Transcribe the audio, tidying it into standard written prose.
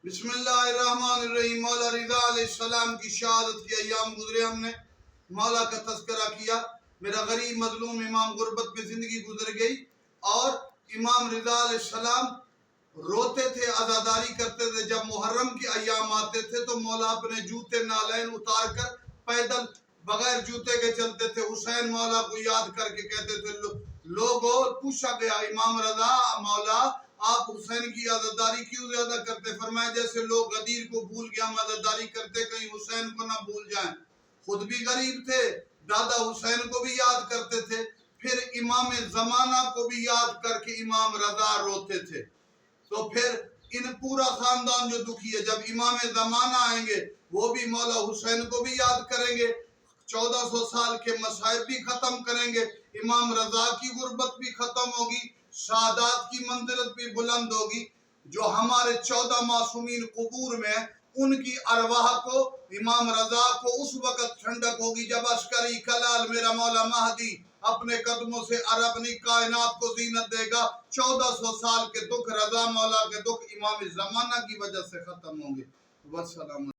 بسم اللہ الرحمن الرحیم۔ مولا رضا علیہ السلام کی شہادت کے ایام گزرے، ہم نے مولا کا تذکرہ کیا۔ میرا غریب مظلوم امام غربت میں زندگی گزر گئی، اور امام رضا علیہ السلام روتے تھے، عزاداری کرتے تھے۔ جب محرم کے ایام آتے تھے تو مولا اپنے جوتے نالین اتار کر پیدل بغیر جوتے کے چلتے تھے۔ حسین مولا کو یاد کر کے کہتے تھے، لوگوں پوچھا گیا امام رضا مولا آپ حسین کی عزاداری کیوں زیادہ کرتے؟ فرمایا جیسے لوگ غدیر کو بھول گیا ہم عزاداری کرتے، کہیں حسین کو نہ بھول جائیں۔ خود بھی غریب تھے، دادا حسین کو بھی یاد کرتے تھے، پھر امام زمانہ کو بھی یاد کر کے امام رضا روتے تھے۔ تو پھر ان پورا خاندان جو دکھی ہے، جب امام زمانہ آئیں گے وہ بھی مولا حسین کو بھی یاد کریں گے، 1400 سال کے مصائب بھی ختم کریں گے، امام رضا کی غربت بھی ختم ہوگی، سعادات کی منزلت بھی بلند ہوگی۔ جو ہمارے 14 معصومین قبور میں ہیں، ان کی ارواح کو، امام رضا کو اس وقت ٹھنڈک ہوگی جب عسکری کلال میرا مولا مہدی اپنے قدموں سے اپنی کائنات کو زینت دے گا۔ 1400 سال کے دکھ رضا مولا کے دکھ امام زمانہ کی وجہ سے ختم ہوں گے۔ والسلام۔